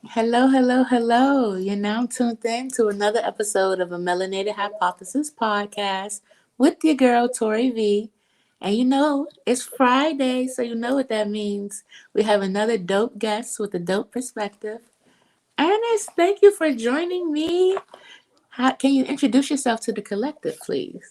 Hello, hello, hello. You're now tuned in to another episode of a Melanated Hypothesis podcast with your girl, ToriV. And it's Friday, so you know what that means. We have another dope guest with a dope perspective. Ernest, thank you for joining me. Can you introduce yourself to the collective, please?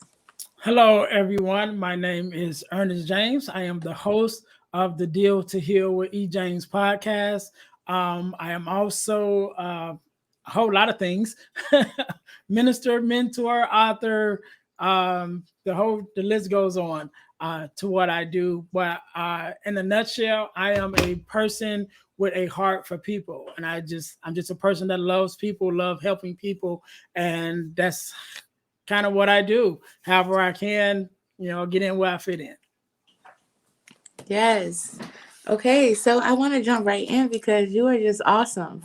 Hello, everyone. My name is Earnest James. I am the host of the Deal to Heal with E.James podcast. I am also a whole lot of things: minister, mentor, author. The list goes on to what I do. But in a nutshell, I am a person with a heart for people, and I'm just a person that loves people, love helping people, and that's kind of what I do. However I can, get in where I fit in. Yes. Okay, so I want to jump right in because you are just awesome.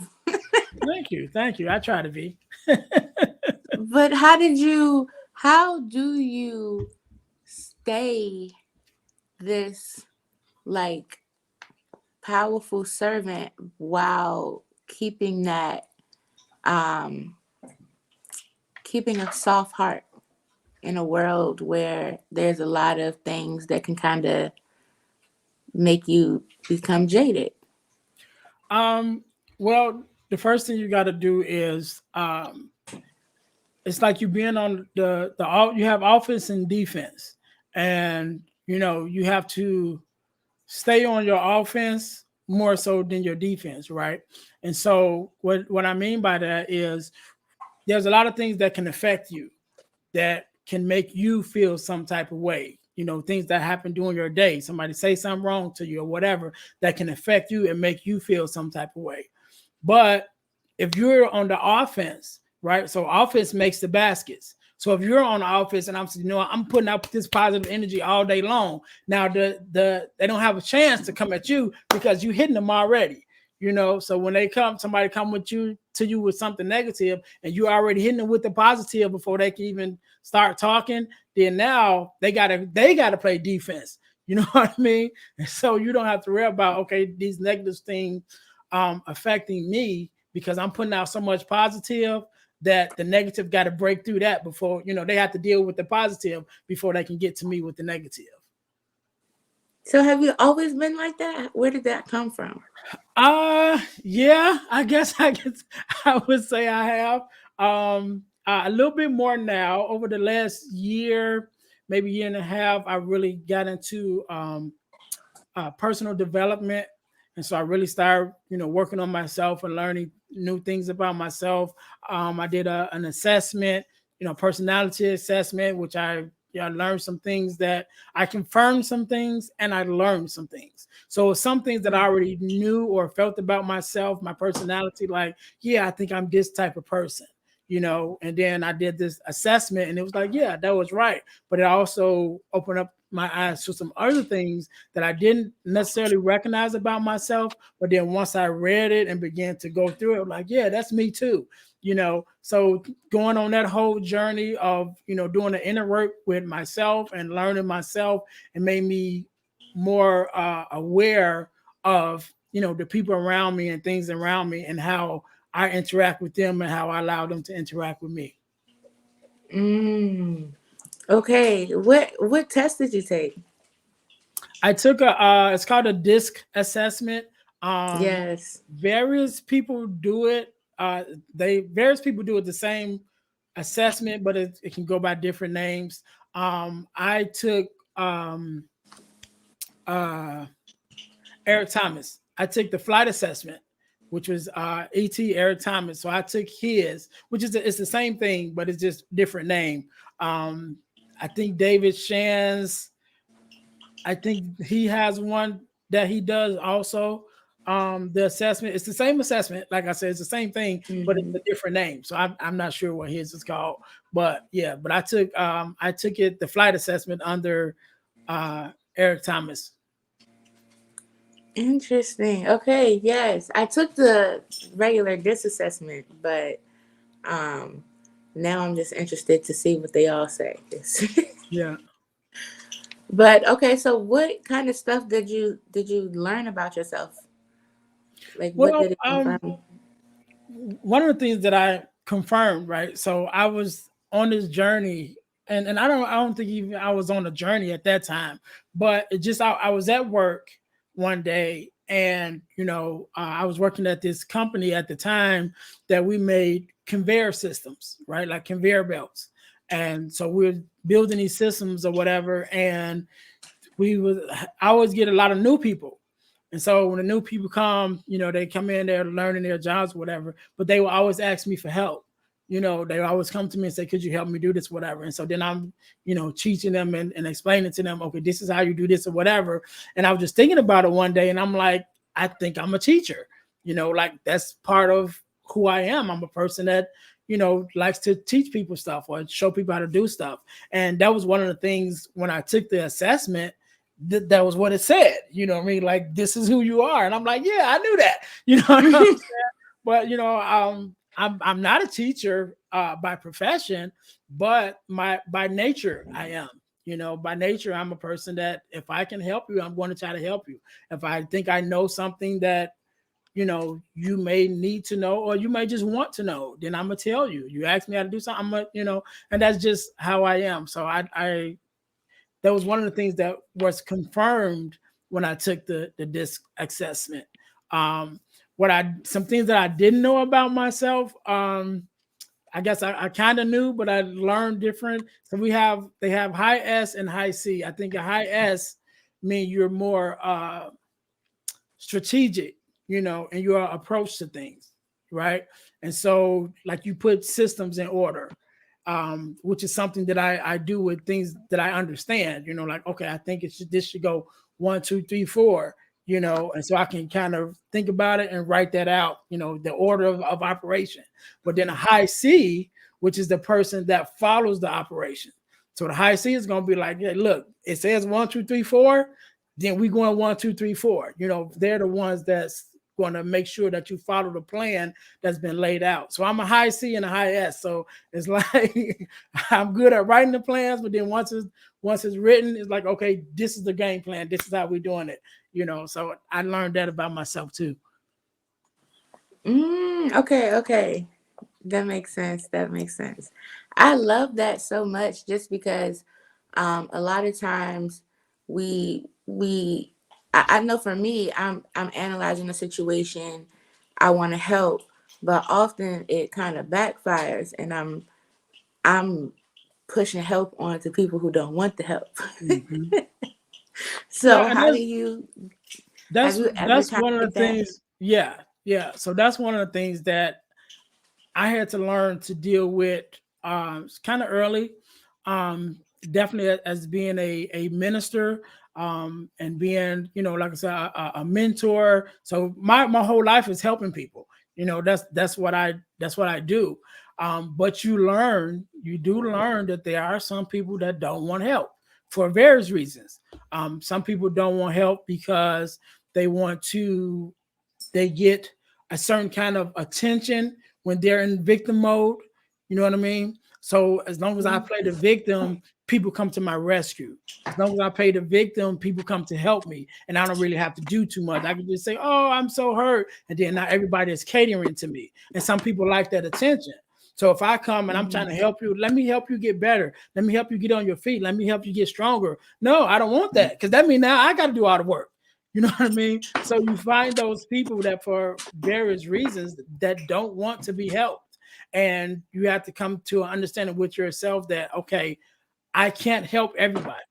Thank you. Thank you. I try to be. But how do you stay this like powerful servant while um keeping a soft heart in a world where there's a lot of things that can kind of make you become jaded? um, well, the first thing you got to do is it's like you being on you have offense and defense, and you have to stay on your offense more so than your defense, right? And so what I mean by that is there's a lot of things that can affect you that can make you feel some type of way. Things that happen during your day, somebody say something wrong to you or whatever, that can affect you and make you feel some type of way. But if you're on the offense, right? So offense makes the baskets. So if you're on the offense and I'm saying, I'm putting out this positive energy all day long. Now they don't have a chance to come at you because you hitting them already. So when somebody come with you to you with something negative, and you already hitting them with the positive before they can even start talking, then now they gotta play defense. You know what I mean? And so you don't have to worry about, okay, these negative things affecting me because I'm putting out so much positive that the negative got to break through that before they have to deal with the positive before they can get to me with the negative. So have you always been like that? Where did that come from? Yeah, I guess I would say I have a little bit more now. Over the last year, maybe year and a half, I really got into personal development, and so I really started working on myself and learning new things about myself. I did an assessment, personality assessment, which I learned some things, that I confirmed some things and I learned some things. So some things that I already knew or felt about myself, my personality, like, yeah, I think I'm this type of person. And then I did this assessment and it was like, yeah, that was right. But it also opened up my eyes to some other things that I didn't necessarily recognize about myself. But then once I read it and began to go through it, I'm like, yeah, that's me too. So going on that whole journey of doing the inner work with myself and learning myself, and made me more aware of the people around me and things around me, and how I interact with them and how I allow them to interact with me. Mm. Okay. What test did you take? I took it's called a disc assessment. Um, Yes. Various people do it. Various people do it the same assessment, but it can go by different names. I took um, uh, Eric Thomas. I took the flight assessment, which was E.T. Eric Thomas. So I took his, which it's the same thing, but it's just different name. Um, I think David Shands, I think he has one that he does also. The assessment, it's the same assessment. Like I said, it's the same thing, but it's Hmm. a different name. So I'm not sure what his is called. But yeah, but I took it, the flight assessment, under Eric Thomas. Interesting. Okay. Yes, I took the regular disc assessment, but um, now I'm just interested to see what they all say. Yeah. But okay, so what kind of stuff did you learn about yourself? Like, what Well, did it confirm? one of the things that I confirmed, right? So I was on this journey, and I don't think even I was on a journey at that time, but it just I was at work one day, and I was working at this company at the time that we made conveyor systems, right? Like conveyor belts. And so we are building these systems or whatever, and we was I always get a lot of new people. And so when the new people come, they come in, they're learning their jobs, whatever, but they will always ask me for help. They always come to me and say, could you help me do this, whatever? And so then I'm, teaching them and explaining to them, okay, this is how you do this or whatever. And I was just thinking about it one day, and I'm like, I think I'm a teacher, like that's part of who I am. I'm a person that, likes to teach people stuff or show people how to do stuff. And that was one of the things when I took the assessment, that was what it said. What I mean? Like, this is who you are. And I'm like, yeah, I knew that. What I'm saying? But I'm not a teacher by profession, but by nature I am. By nature I'm a person that if I can help you, I'm going to try to help you. If I think I know something that you may need to know, or you may just want to know, then I'm gonna tell you. You ask me how to do something, I'm gonna, and that's just how I am. So I that was one of the things that was confirmed when I took the disc assessment. Some things that I didn't know about myself, I guess I kind of knew, but I learned different. So they have high S and high C. I think a high S means you're more strategic, and your approach to things, right? And so like you put systems in order, which is something that I do with things that I understand, like, okay, I think this should go 1, 2, 3, 4, and so I can kind of think about it and write that out, the order of operation. But then a high C, which is the person that follows the operation. So the high C is going to be like, hey, look, it says 1, 2, 3, 4. Then we going 1, 2, 3, 4. They're the ones that's going to make sure that you follow the plan that's been laid out. So I'm a high C and a high S. So it's like I'm good at writing the plans, but then once it's written, it's like, okay, this is the game plan. This is how we're doing it. So I learned that about myself too. Okay. That makes sense. I love that so much, just because a lot of times I know for me, I'm analyzing a situation, I want to help, but often it kind of backfires, and I'm pushing help onto people who don't want the help. Mm-hmm. So how do you have That's you ever that's kind one of of the did that? things. Yeah. So that's one of the things that I had to learn to deal with kind of early. Um, Definitely as being a minister, and being, like I said, a mentor. So my whole life is helping people. That's what I do. But you do learn that there are some people that don't want help for various reasons. Some people don't want help because they want to they get a certain kind of attention when they're in victim mode. You know what I mean? So as long as I play the victim, people come to my rescue. As long as I play the victim, people come to help me, and I don't really have to do too much. I can just say, "Oh, I'm so hurt," and then not everybody is catering to me. And some people like that attention. So if I come and I'm trying to help you, let me help you get better. Let me help you get on your feet. Let me help you get stronger. No, I don't want that, because that means now I got to do all the work. You know what I mean? So you find those people that for various reasons that don't want to be helped. And you have to come to an understanding with yourself that, okay, I can't help everybody,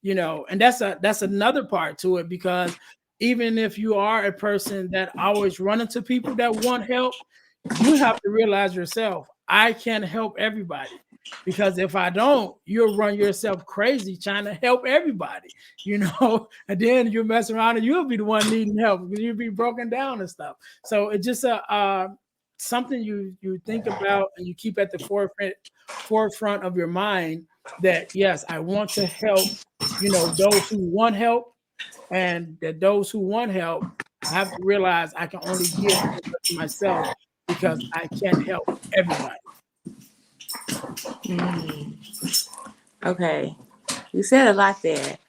and that's another part to it, because even if you are a person that always run into people that want help, you have to realize yourself, I can't help everybody. Because if I don't, you'll run yourself crazy trying to help everybody, and then you mess around and you'll be the one needing help because you'll be broken down and stuff. So it's just something you think about and you keep at the forefront of your mind, that yes, I want to help, those who want help, and that those who want help have to realize I can only give so much to myself, because I can't help everybody. Okay, you said a lot there.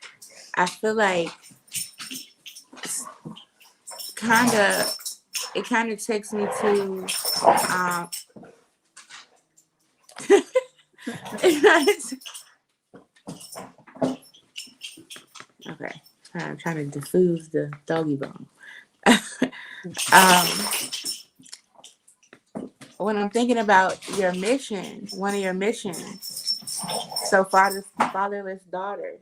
I feel like kind of it kind of takes me to um okay, I'm trying to diffuse the doggy bone. um when I'm thinking about your mission, one of your missions, so fatherless daughters.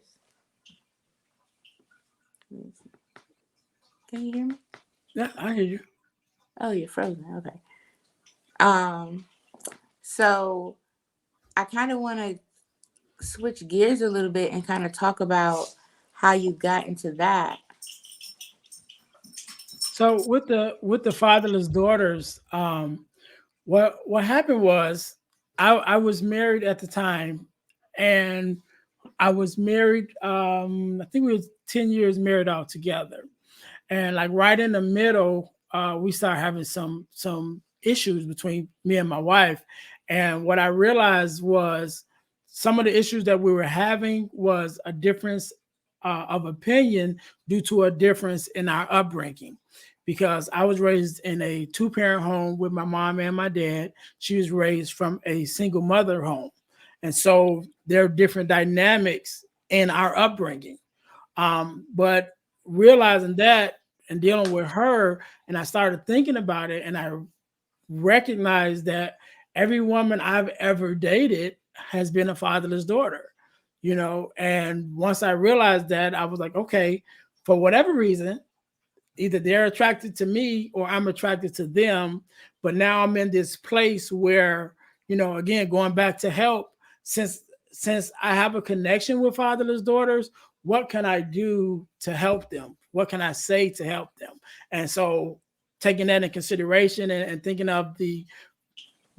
Can you hear me? Yeah, I hear you. Oh, you're frozen. Okay. Um, so I kind of want to switch gears a little bit and kind of talk about how you got into that. So with the fatherless daughters, what happened was I was married at the time, and I was married. I think we was 10 years married all together, and like right in the middle, we started having some issues between me and my wife. And what I realized was some of the issues that we were having was a difference of opinion due to a difference in our upbringing. Because I was raised in a two-parent home with my mom and my dad. She was raised from a single mother home. And so there are different dynamics in our upbringing. But realizing that and dealing with her, and I started thinking about it, and I recognized that every woman I've ever dated has been a fatherless daughter, you know. And once I realized that, I was like, okay, for whatever reason, either they're attracted to me or I'm attracted to them. But now I'm in this place where, you know, again, going back to help, since I have a connection with fatherless daughters, what can I do to help them? What can I say to help them? And so taking that in consideration, and thinking of the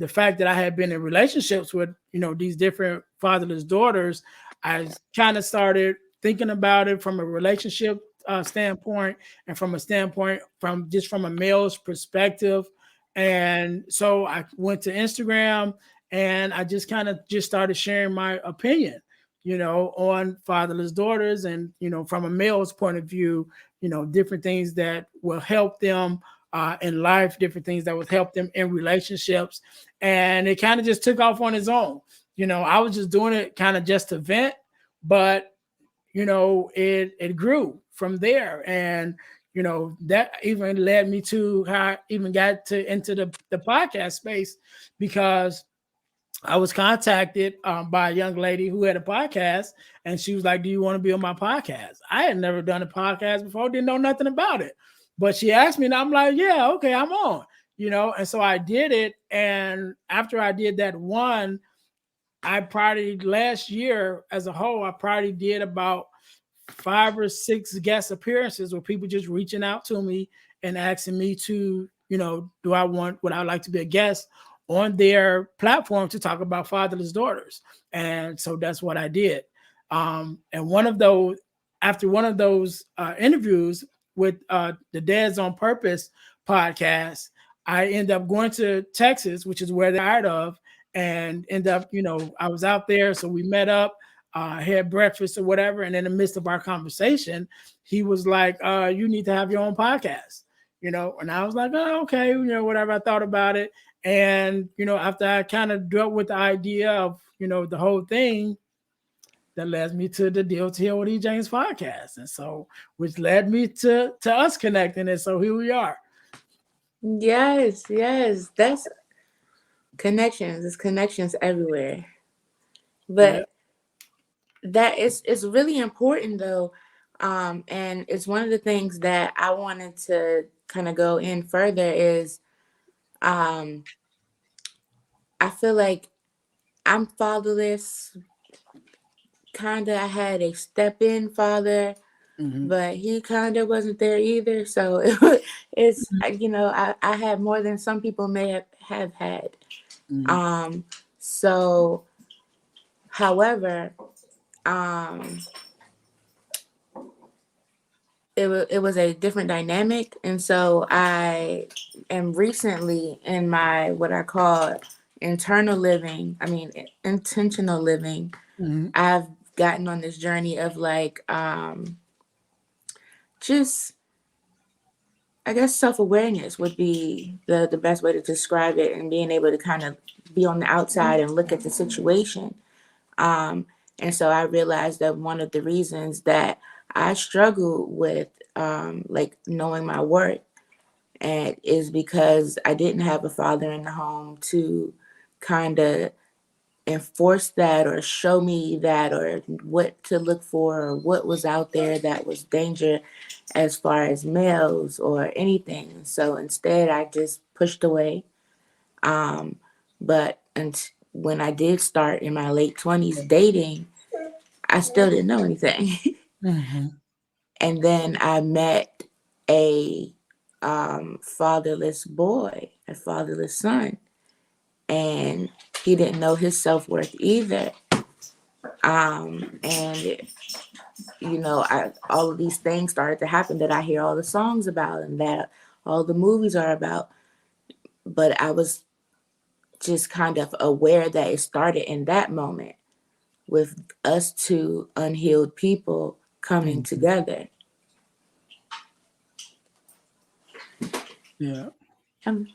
fact that I had been in relationships with, you know, these different fatherless daughters, I kind of started thinking about it from a relationship standpoint, and from a standpoint from just from a male's perspective. And so I went to Instagram, and I just kind of just started sharing my opinion, you know, on fatherless daughters, and, you know, from a male's point of view, you know, different things that will help them in life, different things that would help them in relationships. And it kind of just took off on its own. You know, I was just doing it kind of just to vent, but you know, it grew from there. And you know, that even led me to how I even got to into the podcast space, because I was contacted by a young lady who had a podcast, and she was like, "Do you want to be on my podcast?" I had never done a podcast before, didn't know nothing about it, but she asked me, and I'm like, "Yeah, okay, I'm on." You know, and so I did it. And after I did that one, I probably last year as a whole, I probably did about 5 or 6 guest appearances where people just reaching out to me and asking me to, you know, would I like to be a guest on their platform to talk about fatherless daughters? And so that's what I did. And one of those, after one of those interviews with the Dads on Purpose podcast, I end up going to Texas, which is where they're out of, and end up, you know, I was out there. So we met up, had breakfast or whatever. And in the midst of our conversation, he was like, you need to have your own podcast, you know? And I was like, oh, okay, you know, whatever. I thought about it. And, you know, after I kind of dealt with the idea of, you know, the whole thing, that led me to the Deal to Heal with E.James podcast. And so, which led me to us connecting. And so here we are. Yes, yes, that's connections. There's connections everywhere. Yeah. But that is it's really important though. And it's one of the things that I wanted to kind of go in further is um I feel like I'm fatherless. Kinda I had a step in father, Mm-hmm. but he kind of wasn't there either. So it's you know, I had more than some people may have had. Mm-hmm. Um so however, um it was a different dynamic, and so I am recently in my what I call internal living, I mean intentional living. Mm-hmm. I've gotten on this journey of like just I guess self-awareness would be the best way to describe it, and being able to kind of be on the outside and look at the situation. Um, and so I realized that one of the reasons that I struggle with like knowing my worth and is because I didn't have a father in the home to kind of enforce that or show me that or what to look for or what was out there that was danger as far as males or anything. So instead, I just pushed away. Um, but when I did start in my late 20s dating, I still didn't know anything. Hmm. And then I met a fatherless boy, a fatherless son, and he didn't know his self worth either. And all of these things started to happen that I hear all the songs about and that all the movies are about. But I was just kind of aware that it started in that moment with us two unhealed people coming Hmm. together. Yeah. Um,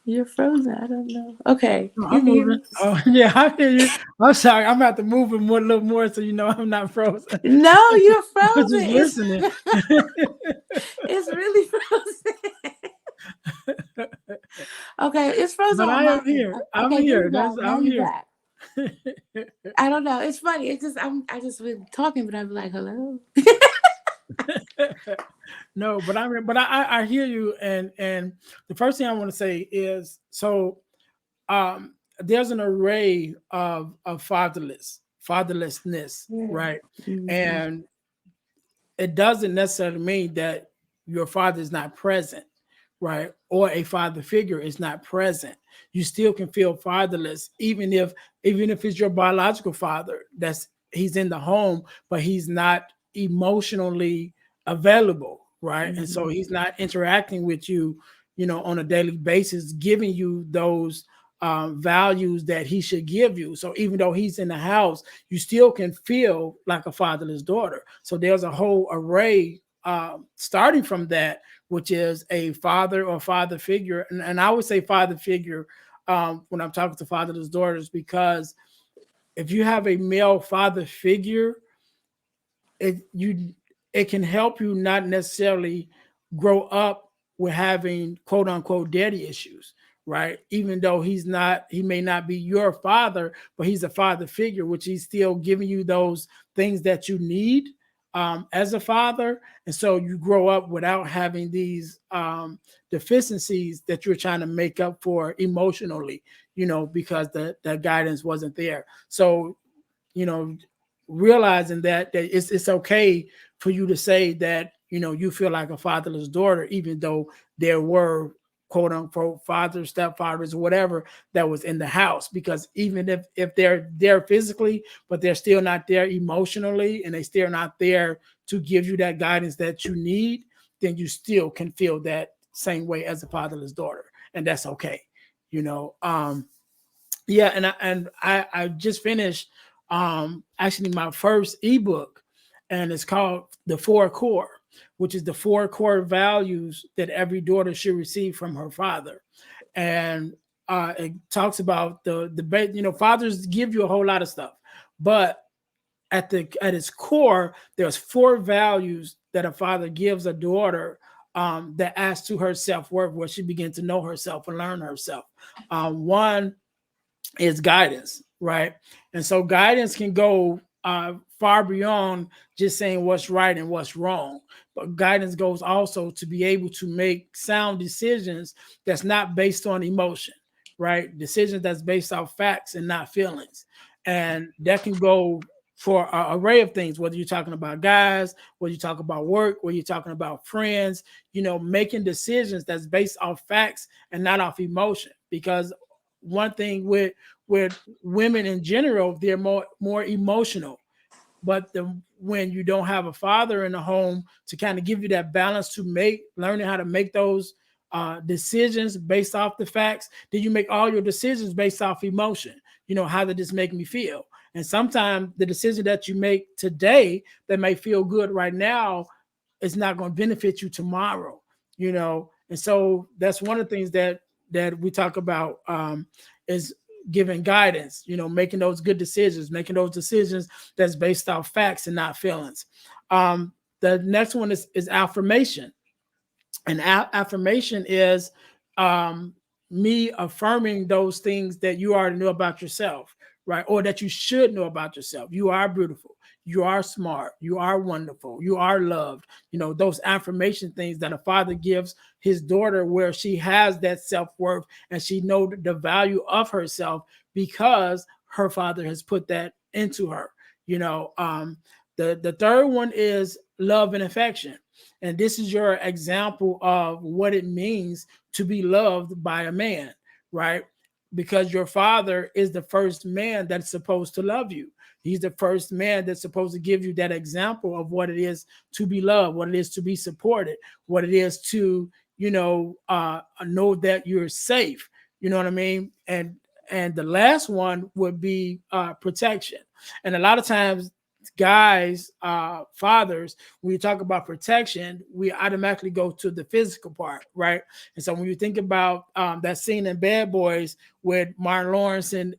you're frozen. I don't know. Okay, No, you I'm can hear moving. me. Oh, yeah, I hear you. I'm sorry. I'm about to move it more, a little more, so you know I'm not frozen. No, you're I was frozen. just listening. It's really frozen. Okay, it's frozen But on I my am end. here. I'm Okay, there you here. go. That's Now I'm you here. back. I don't know. It's funny. It's just I just been talking, but I'm like, hello. No, but I hear you, and the first thing I want to say is so there's an array of fatherlessness, Yeah. right? Mhm. And it doesn't necessarily mean that your father is not present, right? Or a father figure is not present. You still can feel fatherless, even if it's your biological father that's he's in the home, but he's not emotionally available, right? And so Mhm. he's not interacting with you, on a daily basis, giving you those values that he should give you. So even though he's in the house, you still can feel like a fatherless daughter. So there's a whole array starting from that, which is a father or father figure. And I would say father figure when I'm talking to fatherless daughters, because if you have a male father figure, it it can help you not necessarily grow up with having quote unquote daddy issues, right? Even though he may not be your father, but he's a father figure, which he's still giving you those things that you need as a father. And so you grow up without having these deficiencies that you're trying to make up for emotionally, because the guidance wasn't there. So you know, realizing that it's okay for you to say that you feel like a fatherless daughter, even though there were quote unquote fathers, stepfathers, whatever that was in the house. Because even if they're there physically, but they're still not there emotionally, and they still not there to give you that guidance that you need, then you still can feel that same way as a fatherless daughter, and that's okay. You know, yeah, and I just finished actually my first ebook, and it's called The Four Core, which is the four core values that every daughter should receive from her father. And it talks about fathers give you a whole lot of stuff, but at its core, there's four values that a father gives a daughter that adds to her self-worth, where she begins to know herself and learn herself. One is guidance, right? And so guidance can go far beyond just saying what's right and what's wrong. But guidance goes also to be able to make sound decisions that's not based on emotion, right? Decisions that's based off facts and not feelings. And that can go for an array of things, whether you're talking about guys, whether you talk about work, whether you're talking about friends, making decisions that's based off facts and not off emotion. Because one thing with women in general, they're more emotional. But when you don't have a father in the home to kind of give you that balance to make learning how to make those decisions based off the facts, then you make all your decisions based off emotion. How did this make me feel? And sometimes the decision that you make today that may feel good right now is not going to benefit you tomorrow. And so that's one of the things that we talk about, is giving guidance, making those good decisions, making those decisions that's based off facts and not feelings. The next one is affirmation. And affirmation is, um, me affirming those things that you already know about yourself, right? Or that you should know about yourself. You are beautiful. You are smart. You are wonderful. You are loved. Those affirmation things that a father gives his daughter, where she has that self worth and she know the value of herself because her father has put that into her. The third one is love and affection. And this is your example of what it means to be loved by a man, right? Because your father is the first man that's supposed to love you. He's the first man that's supposed to give you that example of what it is to be loved, what it is to be supported, what it is to, know that you're safe. You know what I mean? And the last one would be protection. And a lot of times, guys, fathers, when you talk about protection, we automatically go to the physical part, right? And so when you think about that scene in Bad Boys with Martin Lawrence and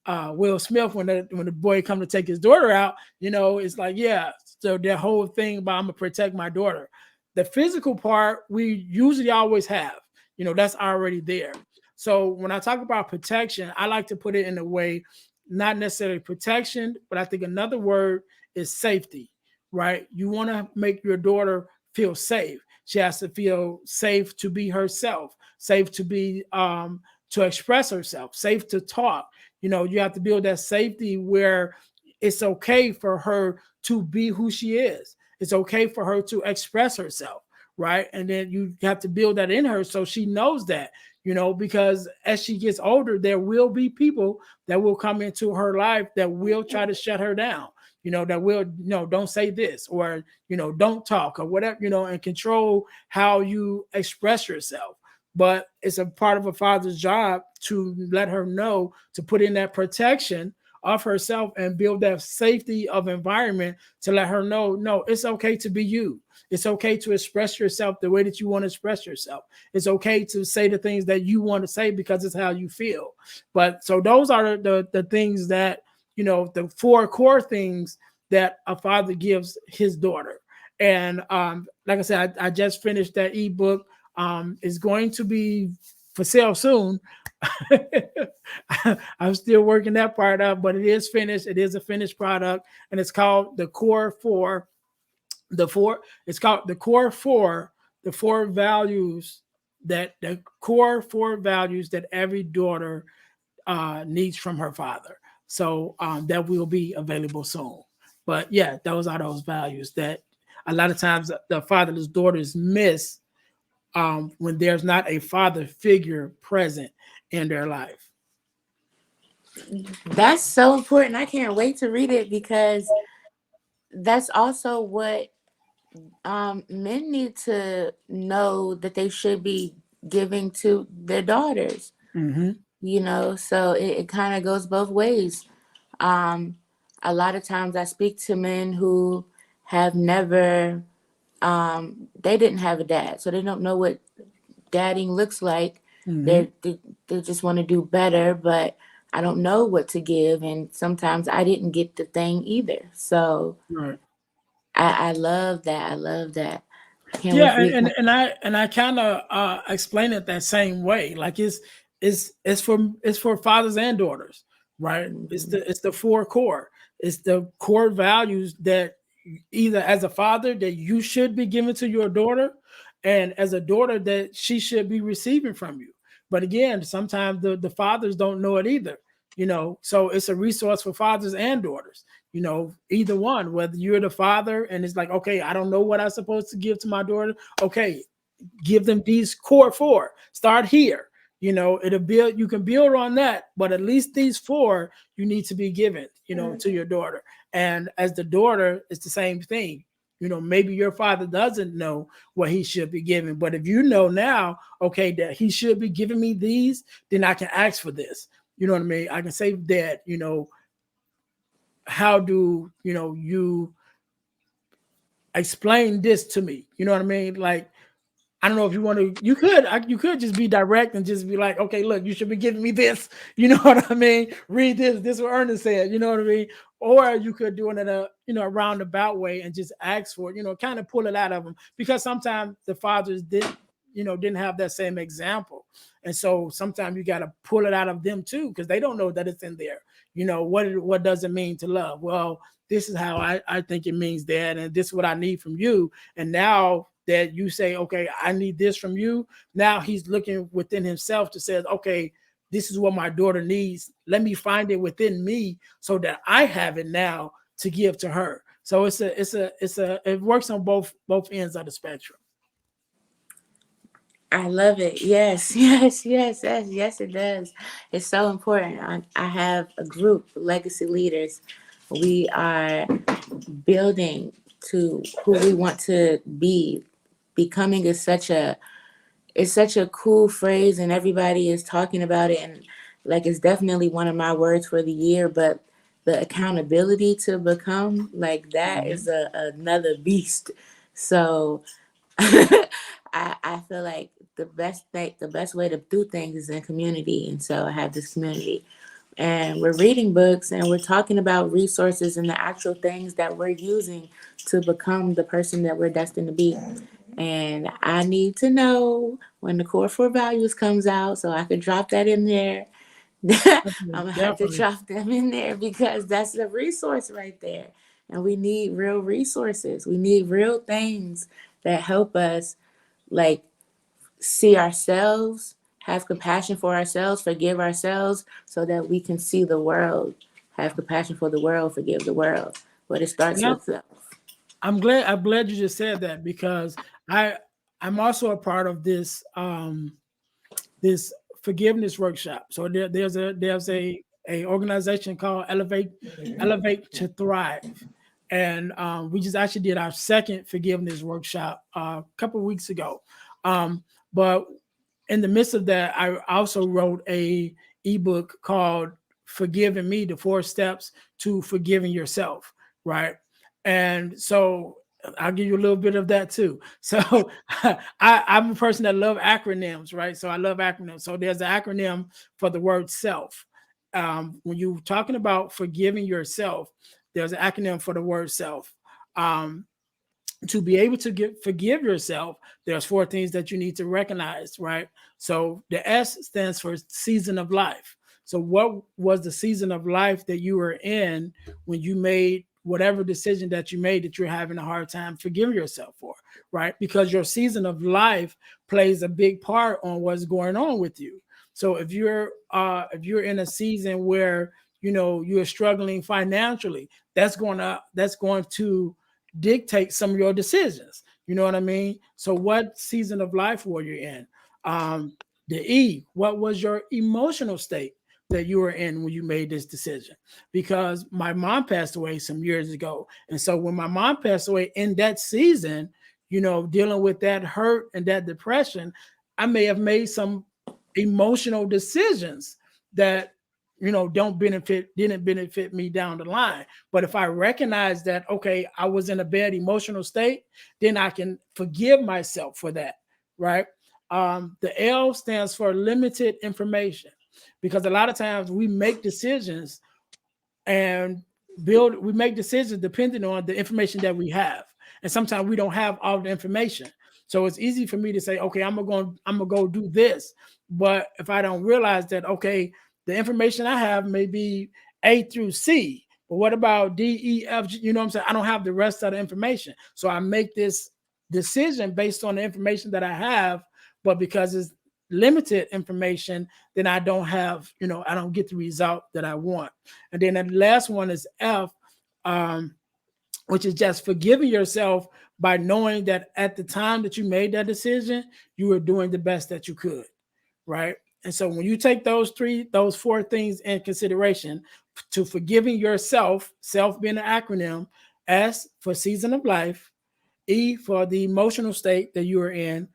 Will Smith, when the boy come to take his daughter out, it's like, yeah. So that whole thing about I'm gonna protect my daughter. The physical part we usually always have, that's already there. So when I talk about protection, I like to put it in a way, not necessarily protection, but I think another word is safety, right? You want to make your daughter feel safe. She has to feel safe to be herself, safe to be to express herself, safe to talk. You have to build that safety where it's okay for her to be who she is. It's okay for her to express herself, right? And then you have to build that in her so she knows that, because as she gets older, there will be people that will come into her life that will try to shut her down, that will, don't say this, or, don't talk, or whatever, and control how you express yourself. But it's a part of a father's job to let her know, to put in that protection of herself and build that safety of environment to let her know, no, it's okay to be you. It's okay to express yourself the way that you want to express yourself. It's okay to say the things that you want to say because it's how you feel. But so those are the things that, the four core things that a father gives his daughter. And like I said, I just finished that ebook. It's going to be for sale soon. I'm still working that part out, but it is finished. It is a finished product, and it's called the Core Four. It's called the Core Four. The four values the core four values that every daughter needs from her father. So that will be available soon. But yeah, those are those values that a lot of times the fatherless daughters miss when there's not a father figure present in their life. That's so important. I can't wait to read it because that's also what men need to know that they should be giving to their daughters. Mm-hmm. So it kind of goes both ways. Um, a lot of times I speak to men who have never, they didn't have a dad, so they don't know what dadding looks like. Mm-hmm. They just want to do better, but I don't know what to give, and sometimes I didn't get the thing either. So Right. I love that. I love that. I can't wait Yeah, for you to come. and I kind of explain it that same way. Like it's for fathers and daughters, right? It's Mhm. the four core. It's the core values that either as a father that you should be giving to your daughter, and as a daughter that she should be receiving from you. But again, sometimes the fathers don't know it either. So it's a resource for fathers and daughters, either one, whether you're the father and it's like, okay, I don't know what I'm supposed to give to my daughter. Okay, give them these core four. Start here. It'll build, you can build on that, but at least these four you need to be given, to your daughter. And as the daughter, it's the same thing. Maybe your father doesn't know what he should be giving, but if you know now, okay, that he should be giving me these, then I can ask for this. You know what I mean? I can say that, how do you explain this to me? You know what I mean? Like, I don't know if you want to. You could just be direct and just be like, okay, look, you should be giving me this. You know what I mean? Read this. This is what Ernest said. You know what I mean? Or you could do it in a a roundabout way and just ask for it. Kind of pull it out of them because sometimes the fathers didn't have that same example, and so sometimes you got to pull it out of them too because they don't know that it's in there. What does it mean to love? Well, this is how I think it means, Dad, and this is what I need from you. And now that you say, okay, I need this from you, now he's looking within himself to say, okay, this is what my daughter needs. Let me find it within me so that I have it now to give to her. So it works on both ends of the spectrum. I love it. Yes, yes, yes, yes, yes, it does. It's so important. I have a group, legacy leaders. We are building to who we want to be. Becoming is such a cool phrase, and everybody is talking about it, and like it's definitely one of my words for the year. But the accountability to become like that is Mhm. another beast. So I feel like the best way to do things is in community, and so I have this community, and we're reading books and we're talking about resources and the actual things that we're using to become the person that we're destined to be. And I need to know when the core four values comes out so I could drop that in there. I'm Definitely, gonna have to definitely. drop them in there because that's the resource right there. And we need real resources. We need real things that help us like see ourselves, have compassion for ourselves, forgive ourselves so that we can see the world, have compassion for the world, forgive the world. But it starts Yeah, with self. I'm glad you just said that because I I'm also a part of this forgiveness workshop. So there's a organization called Elevate to Thrive, and we just actually did our second forgiveness workshop a couple of weeks ago. But in the midst of that, I also wrote a ebook called "Forgiving Me: The Four Steps to Forgiving Yourself." Right, and so I'll give you a little bit of that too. So I'm a person that love acronyms, right? So I love acronyms. So there's an acronym for the word self. When you're talking about forgiving yourself, there's an acronym for the word self. Um, to be able to forgive yourself, there's four things that you need to recognize, right? So the S stands for season of life. So what was the season of life that you were in when you made whatever decision that you made that you're having a hard time forgiving yourself for, right? Because your season of life plays a big part on what's going on with you. So if you're in a season where you're struggling financially, that's going to dictate some of your decisions. You know what I mean? So, what season of life were you in? Um, the E, what was your emotional state that you were in when you made this decision? Because my mom passed away some years ago. And so, when my mom passed away in that season, dealing with that hurt and that depression, I may have made some emotional decisions that don't benefit didn't benefit me down the line. But if I recognize that, okay, I was in a bad emotional state, then I can forgive myself for that, right? The L stands for limited information, because a lot of times and we make decisions depending on the information that we have, and sometimes we don't have all the information. So it's easy for me to say, okay, I'm gonna go do this, but if I don't realize that, okay, the information I have may be A through C, but what about D, E, F, G? You know what I'm saying? I don't have the rest of the information, so I make this decision based on the information that I have, but because it's limited information, then I don't get the result that I want. And then the last one is F, um, which is just forgiving yourself by knowing that at the time that you made that decision, you were doing the best that you could, right? And so when you take those four things in consideration, to forgiving yourself, self being an acronym, S for season of life, E for the emotional state that you are in,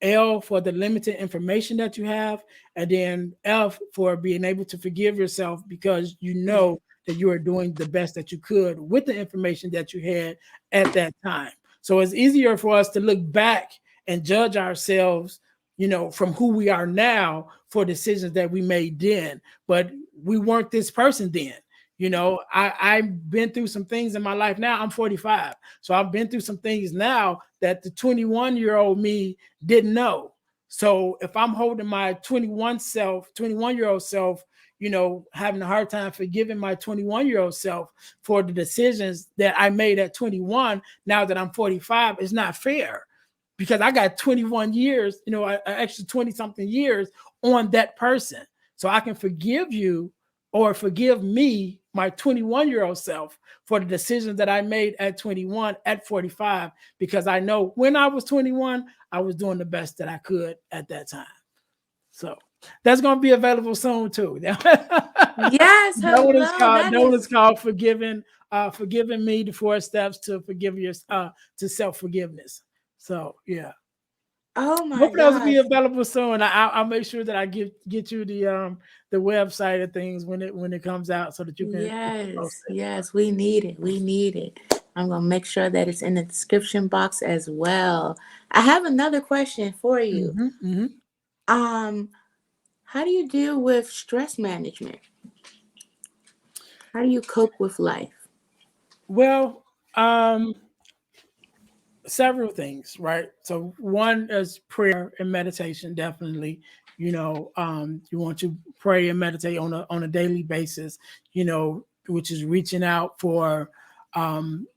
L for the limited information that you have, and then F for being able to forgive yourself because you know that you are doing the best that you could with the information that you had at that time. So it's easier for us to look back and judge ourselves, from who we are now for decisions that we made then. But we weren't this person then. I've been through some things in my life now. I'm 45. So I've been through some things now that the 21-year-old me didn't know. So if I'm holding my 21-year-old self, having a hard time forgiving my 21-year-old self for the decisions that I made at 21, now that I'm 45, it's not fair, because I got 21 years, an extra 20 something years on that person. So I can forgive you, or forgive me, my 21-year-old self, for the decisions that I made at 21, at 45, because I know when I was 21, I was doing the best that I could at that time. So that's going to be available soon too. Yes, Know what it's hello. called? That Know what it's is, called? Forgiving me, the 4 steps to forgive your to self-forgiveness. So yeah. oh my Hopefully those will be gosh. available soon. I'll make sure that I get you the website of things when it comes out, so that you can post Yes, it. yes, we need it. We need it. I'm going to make sure that it's in the description box as well. I have another question for you. Hmm. Hmm. Um, how do you deal with stress management? How do you cope with life? Well, several things, right? So one is prayer and meditation, definitely. You want to pray and meditate on a daily basis, which is reaching out for um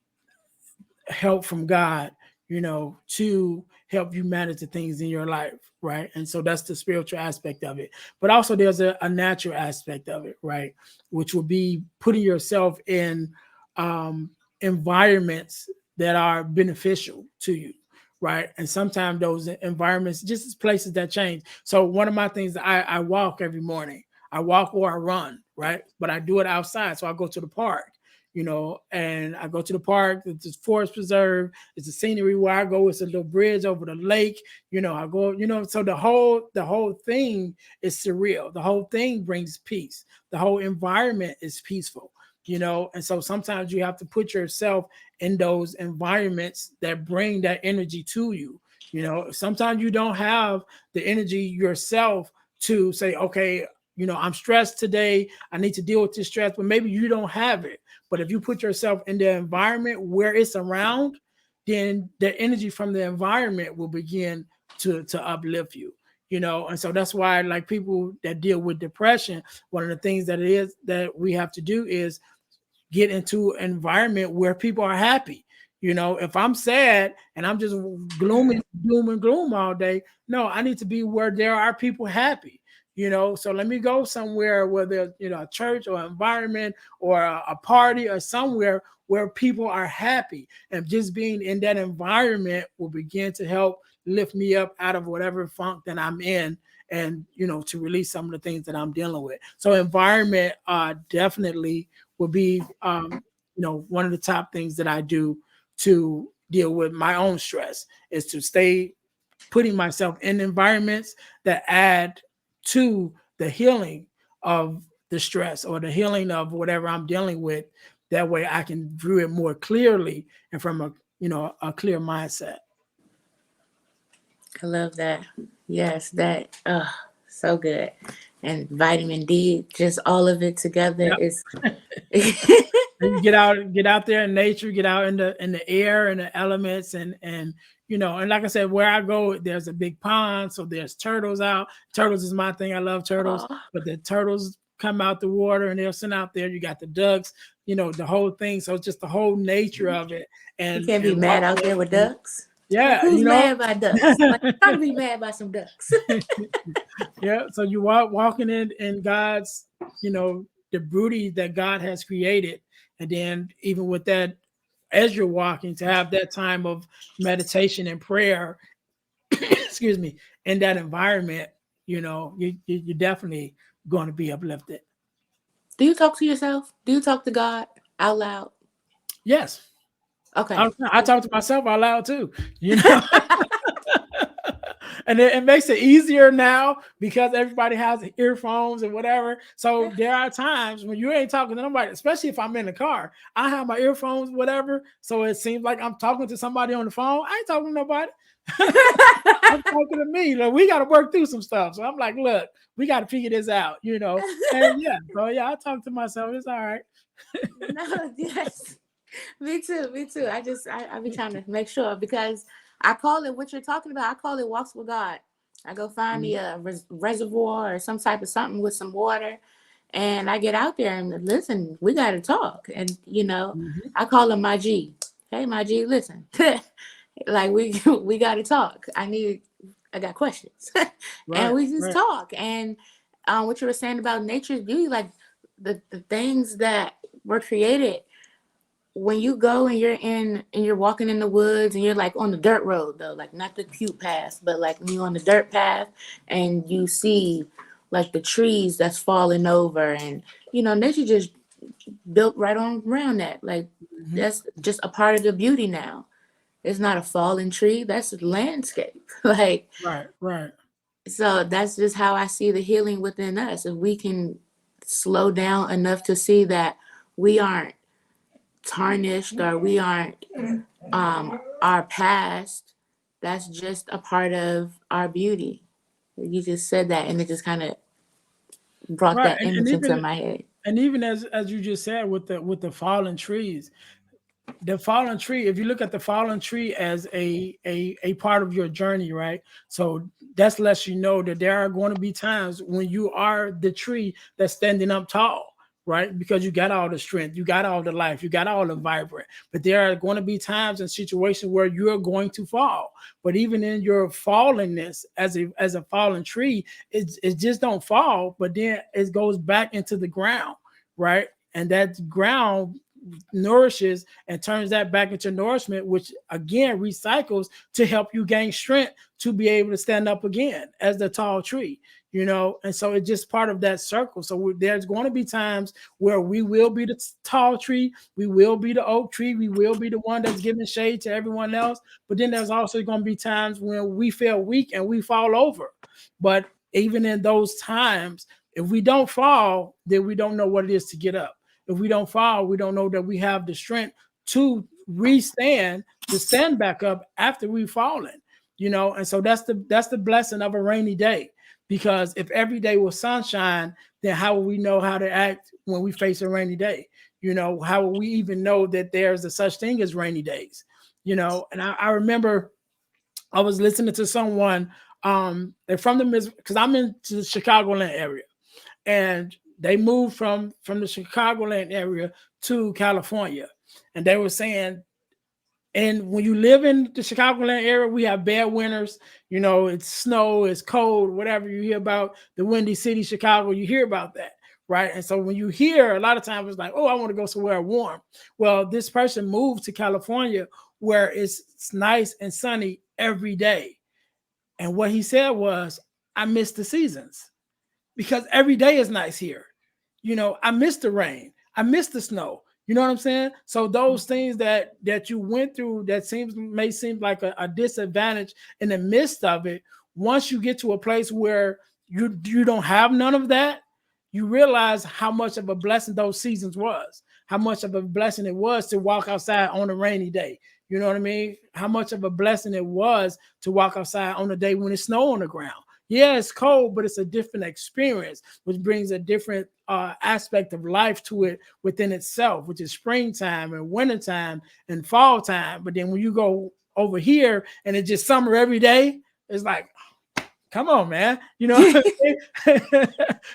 help from God, to help you manage the things in your life, right? And so that's the spiritual aspect of it. But also there's a natural aspect of it, right? Which will be putting yourself in environments that are beneficial to you, right? And sometimes those environments, just places that change. So one of my things, I walk every morning. I walk or I run, right? But I do it outside. So I go to the park, and I go to the park. It's a forest preserve. It's a scenery where I go. It's a little bridge over the lake. I go, so the whole thing is surreal. The whole thing brings peace. The whole environment is peaceful, and so sometimes you have to put yourself in those environments that bring that energy to you. Sometimes you don't have the energy yourself to say, okay, I'm stressed today. I need to deal with this stress, but maybe you don't have it. But if you put yourself in the environment where it's around, then the energy from the environment will begin to uplift you. And so that's why, like, people that deal with depression, one of the things that it is that we have to do is get into an environment where people are happy. If I'm sad and I'm just gloomy, doom and gloom all day, no, I need to be where there are people happy. So let me go somewhere where there's, a church or environment or a party or somewhere where people are happy. And just being in that environment will begin to help lift me up out of whatever funk that I'm in, and to release some of the things that I'm dealing with. So environment definitely will be one of the top things that I do to deal with my own stress, is to stay putting myself in environments that add to the healing of the stress or the healing of whatever I'm dealing with. That way I can view it more clearly and from a clear mindset. I love that. Yes, that. So good. And vitamin D, just all of it together Yep. is. And you get out there in nature, get out in the air and the elements, and like I said, where I go, there's a big pond, so there's turtles out. Turtles is my thing. I love turtles, Oh, but the turtles come out the water and they'll sit out there. You got the ducks, the whole thing. So it's just the whole nature of it, you and can't be and mad out walking there with it. ducks. Like, Yeah, who's mad by ducks? Like, try to be mad by some ducks. yeah. So you walking in God's, the beauty that God has created, and then even with that, as you're walking, to have that time of meditation and prayer, excuse me, in that environment, you're definitely going to be uplifted. Do you talk to yourself? Do you talk to God out loud? Yes, Okay. I talk to myself out loud too. You know. And it makes it easier now because everybody has earphones and whatever. So there are times when you ain't talking to nobody, especially if I'm in the car. I have my earphones, whatever. So it seems like I'm talking to somebody on the phone. I ain't talking to nobody. I'm talking to me. Like, we got to work through some stuff. So I'm like, look, we got to figure this out, you know. And yeah, so yeah, I talk to myself. It's all right. No, yes. Me too, me too. I be trying to make sure because I call it what you're talking about. I call it walks with God. I go find me Mhm. a reservoir or some type of something with some water, and I get out there and listen. We got to talk, and Mhm. I call him my G. Hey, my G, listen. Like we got to talk. I got questions, and Right, we just right, talk. And what you were saying about nature's beauty, like the things that were created when you go and you're walking in the woods and you're like on the dirt road though, like not the cute path, but like when you're on the dirt path and you see like the trees that's falling over and nature just built right on around that. Like mhm. that's just a part of the beauty now. It's not a fallen tree, that's a landscape. Like Right, right, so that's just how I see the healing within us. If we can slow down enough to see that we aren't tarnished or we aren't our past, that's just a part of our beauty. You just said that and it just kind of brought right. that And image into even my head. as you just said with the fallen trees, the fallen tree, if you look at the fallen tree as a part of your journey, right? So that's lets you know that there are going to be times when you are the tree that's standing up tall, right? Because you got all the strength, you got all the life, you got all the vibrant. But there are going to be times and situations where you're going to fall. But even in your fallenness as a fallen tree, it just don't fall, but then it goes back into the ground, right? And that ground nourishes and turns that back into nourishment, which again recycles to help you gain strength to be able to stand up again as the tall tree, you know. And so it's just part of that circle. So there's going to be times where we will be the tall tree, we will be the oak tree, we will be the one that's giving shade to everyone else. But then there's also going to be times when we feel weak and we fall over. But even in those times, if we don't fall, then we don't know what it is to get up. If we don't fall, we don't know that we have the strength to restand, to stand back up after we've fallen. You know, and so that's the blessing of a rainy day. Because if every day was sunshine, then how will we know how to act when we face a rainy day? You know, how will we even know that there's a such thing as rainy days? You know, and I remember I was listening to someone, they're from the because I'm into the Chicagoland area, and they moved from the Chicagoland area to California, and they were saying, and when you live in the Chicagoland area, we have bad winters. You know, it's snow, it's cold, whatever you hear about the Windy City, Chicago, you hear about that, right? And so when you hear, a lot of times it's like, oh, I want to go somewhere warm. Well, this person moved to California where it's nice and sunny every day. And what he said was, I miss the seasons because every day is nice here. You know, I miss the rain. I miss the snow. You know what I'm saying? So those things that you went through that may seem like a disadvantage in the midst of it, once you get to a place where you don't have none of that, you realize how much of a blessing those seasons was, how much of a blessing it was to walk outside on a rainy day. You know what I mean? How much of a blessing it was to walk outside on a day when it's snow on the ground. Yeah, it's cold, but it's a different experience, which brings a different aspect of life to it within itself, which is springtime and wintertime and fall time. But then when you go over here and it's just summer every day, it's like, come on, man. You know what I mean?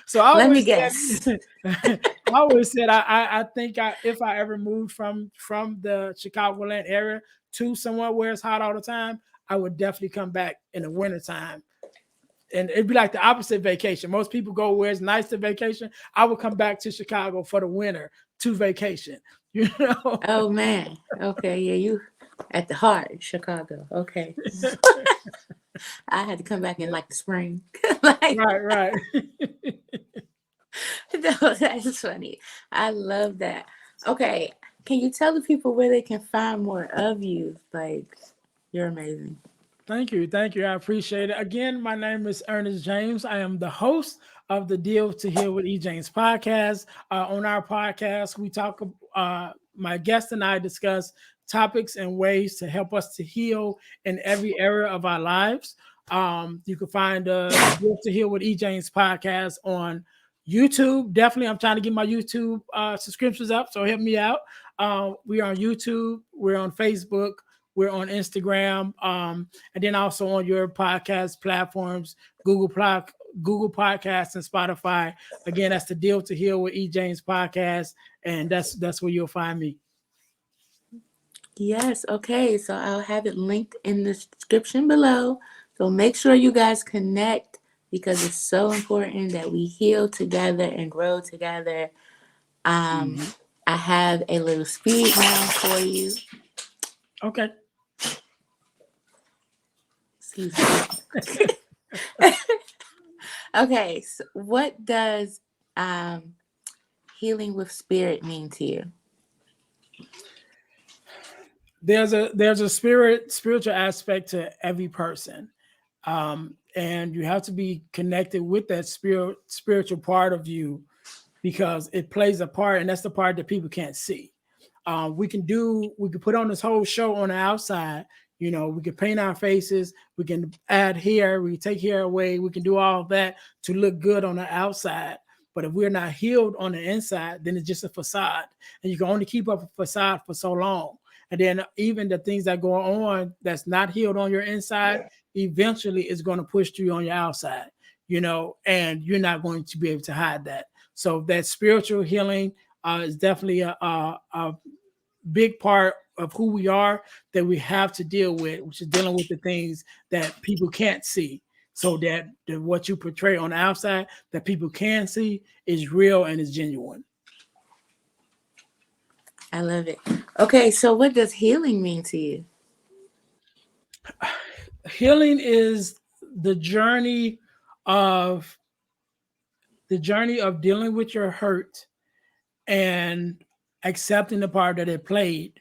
So I Let me always guess. said, I always said, I think if I ever moved from the Chicagoland area to somewhere where it's hot all the time, I would definitely come back in the wintertime, and it'd be like the opposite vacation. Most people go where it's nice to vacation. I would come back to Chicago for the winter to vacation. You know, Oh man. Okay, yeah, you at the heart, Chicago. Okay. I had to come back in like the spring. Like right, right. no, that's funny. I love that. Okay. Can you tell the people where they can find more of you? Like, you're amazing. Thank you. Thank you. I appreciate it. Again, my name is Earnest James. I am the host of the Deal to Heal with E.James podcast. On our podcast, we talk, my guest and I discuss topics and ways to help us to heal in every area of our lives. You can find the Built to Heal with E.James podcast on YouTube. Definitely, I'm trying to get my YouTube subscriptions up, so help me out. We're on YouTube, we're on Facebook, we're on Instagram, and then also on your podcast platforms, Google Podcasts and Spotify. Again, that's the Deal to Heal with E.James podcast, and that's where you'll find me. Yes, okay. So I'll have it linked in the description below. So make sure you guys connect because it's so important that we heal together and grow together. Mm-hmm. I have a little speed round for you. Okay. Excuse me. Okay, so what does healing with spirit mean to you? There's a spiritual aspect to every person, and you have to be connected with that spiritual part of you because it plays a part, and that's the part that people can't see. We can put on this whole show on the outside. You know, we can paint our faces, we can add hair, we can take hair away, we can do all of that to look good on the outside. But if we're not healed on the inside, then it's just a facade, and you can only keep up a facade for so long. And then even the things that go on that's not healed on your inside, eventually is going to push through on your outside. You know, and you're not going to be able to hide that. So that spiritual healing is definitely a big part of who we are that we have to deal with, which is dealing with the things that people can't see. So that what you portray on the outside that people can see is real and is genuine. I love it. Okay, so what does healing mean to you? Healing is the journey of dealing with your hurt and accepting the part that it played,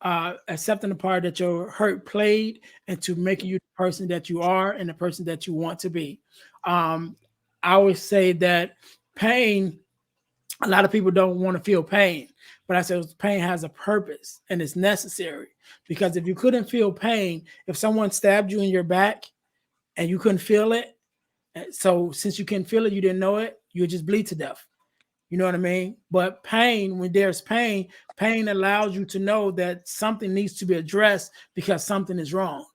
accepting the part that your hurt played, and to making you the person that you are and the person that you want to be. I always say that pain, a lot of people don't want to feel pain, but I said pain has a purpose and it's necessary because if you couldn't feel pain, if someone stabbed you in your back and you couldn't feel it, so since you couldn't feel it, you didn't know it, you would just bleed to death. You know what I mean? But pain, when there's pain, pain allows you to know that something needs to be addressed because something is wrong.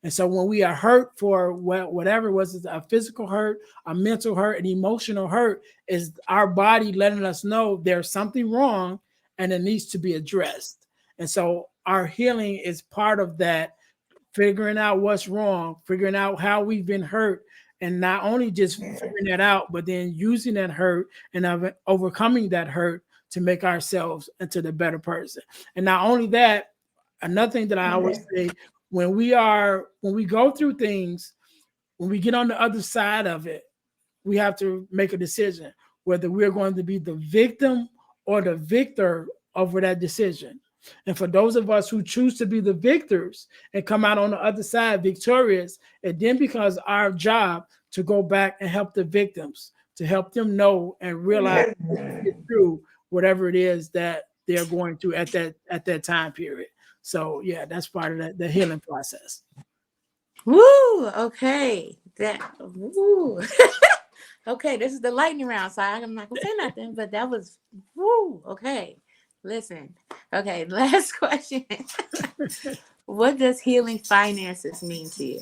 And so when we are hurt for whatever was it, a physical hurt, a mental hurt, an emotional hurt, is our body letting us know there's something wrong and it needs to be addressed. And so our healing is part of that, figuring out what's wrong, figuring out how we've been hurt, and not only just figuring that out, but then using that hurt and overcoming that hurt to make ourselves into the better person. And not only that, another thing that I always say, when we go through things, when we get on the other side of it, we have to make a decision whether we're going to be the victim or the victor over that decision. And for those of us who choose to be the victors and come out on the other side victorious, it then becomes our job to go back and help the victims, to help them know and realize get through whatever it is that they're going through at that time period. So yeah, that's part of the healing process. Woo! Okay. Woo. Okay, this is the lightning round, so I'm not gonna say nothing, but that was woo. Okay. Listen. Okay, last question. What does healing finances mean to you?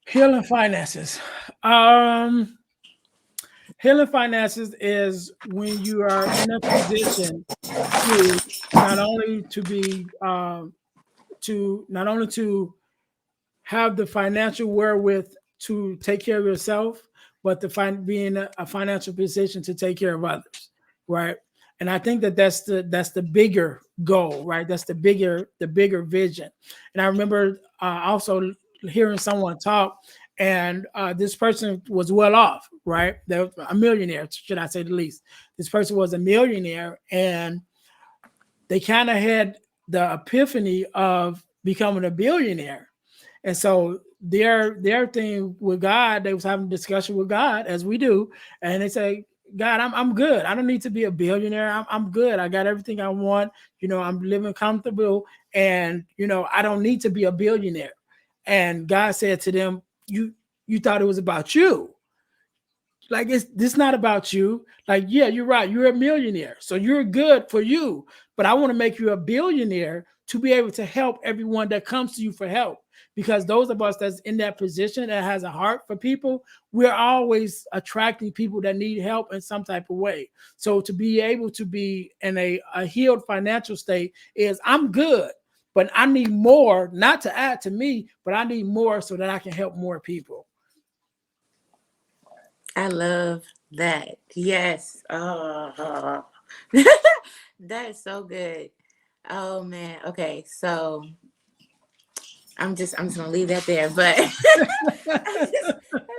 Healing finances. Healing finances is when you are in a position to not only to be to have the financial wherewith to take care of yourself, but to be in a financial position to take care of others, right? And I think that's the bigger goal, right? That's the bigger vision. And I remember also hearing someone talk, and this person was well off, right? They were a millionaire, should I say the least. This person was a millionaire, and they kind of had the epiphany of becoming a billionaire. And so their thing with God, they was having a discussion with God, as we do, and they say, God, I'm good. I don't need to be a billionaire. I'm good. I got everything I want. I'm living comfortable, and I don't need to be a billionaire. And God said to them, you thought it was about you. Like, it's this not about you. Like, yeah, you're right, you're a millionaire, so you're good for you, but I want to make you a billionaire to be able to help everyone that comes to you for help. Because those of us that's in that position that has a heart for people, we're always attracting people that need help in some type of way. So to be able to be in a healed financial state is, I'm good, but I need more, not to add to me, but I need more so that I can help more people. I love that. Yes. Oh, that is so good. Oh man. Okay, so I'm just gonna leave that there, but I'm just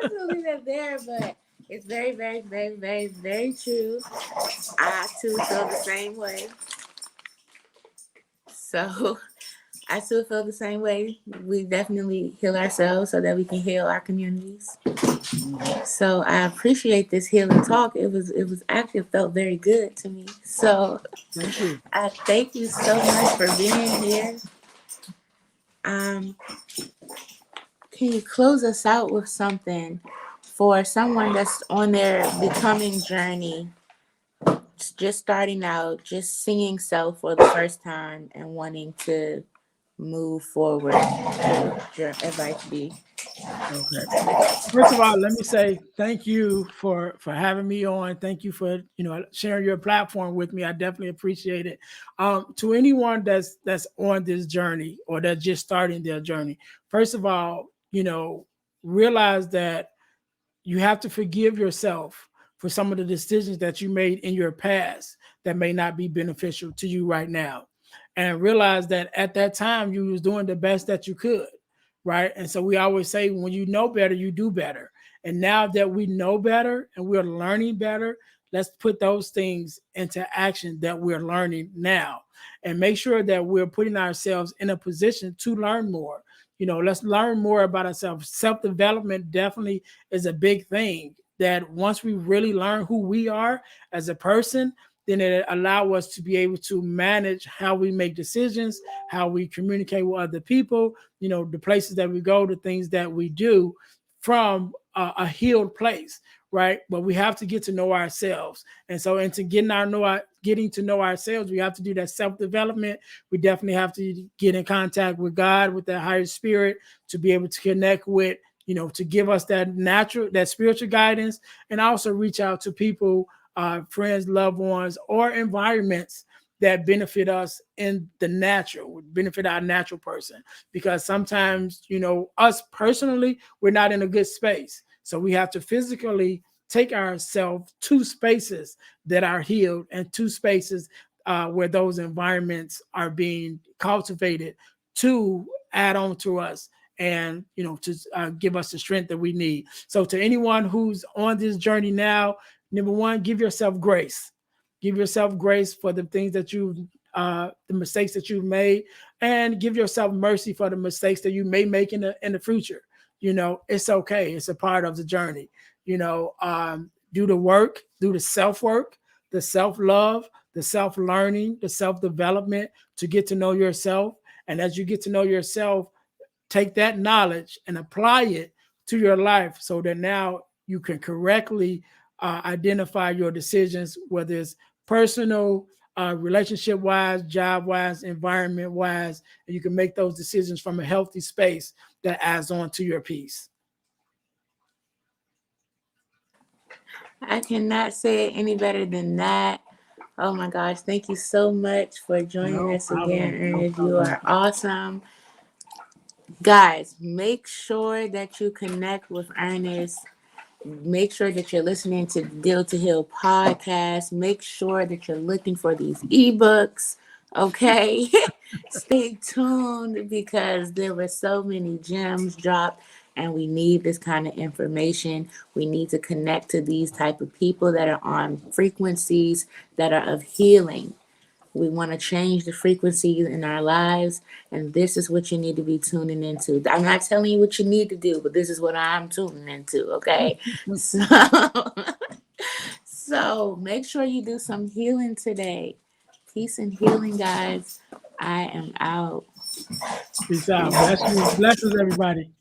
gonna leave that there. But it's very, very, very, very, very true. I too feel the same way. So I still feel the same way. We definitely heal ourselves so that we can heal our communities. Mhm. So I appreciate this healing talk. It was actually felt very good to me. So Thank you. I thank you so much for being here. Um, can you close us out with something for someone that's on their becoming journey, just starting out, just seeing self for the first time and wanting to move forward? What would your advice be? Okay. First of all, let me say thank you for having me on. Thank you for sharing your platform with me. I definitely appreciate it. To anyone that's on this journey or that's just starting their journey, first of all, realize that you have to forgive yourself for some of the decisions that you made in your past that may not be beneficial to you right now, and realize that at that time you was doing the best that you could, right? And so we always say, when you know better, you do better. And now that we know better and we're learning better, let's put those things into action that we're learning now, and make sure that we're putting ourselves in a position to learn more. Let's learn more about ourselves. Self-development definitely is a big thing, that once we really learn who we are as a person, then it allow us to be able to manage how we make decisions, how we communicate with other people, the places that we go, the things that we do from a healed place, right? But we have to get to know ourselves. And so into getting to know ourselves, we have to do that self-development. We definitely have to get in contact with God, with that higher spirit, to be able to connect with, to give us that spiritual guidance, and also reach out to people, friends, loved ones, or environments that benefit us in the natural, benefit our natural person. Because sometimes, us personally, we're not in a good space. So we have to physically take ourselves to spaces that are healed, and to spaces where those environments are being cultivated to add on to us, and to give us the strength that we need. So to anyone who's on this journey now, number one, give yourself grace. Give yourself grace for the things that the mistakes that you've made, and give yourself mercy for the mistakes that you may make in the future. It's okay. It's a part of the journey. Do the work, do the self work, the self love, the self learning, the self development, to get to know yourself. And as you get to know yourself, take that knowledge and apply it to your life, so that now you can correctly identify your decisions, whether it's personal, relationship wise, job wise, environment wise, and you can make those decisions from a healthy space that adds on to your peace. I cannot say it any better than that. Oh my gosh, thank you so much for joining No us again, problem. No Ernest. You problem. are awesome. Guys, make sure that you connect with Ernest. Make sure that you're listening to Deal to Heal podcast. Make sure that you're looking for these ebooks. Okay. Stay tuned, because there were so many gems dropped, and we need this kind of information. We need to connect to these type of people that are on frequencies that are of healing. We want to change the frequencies in our lives, and this is what you need to be tuning into. I'm not telling you what you need to do, but this is what I'm tuning into, okay? So, So make sure you do some healing today. Peace and healing, guys. I am out. Peace out. Bless you. Blessings, everybody.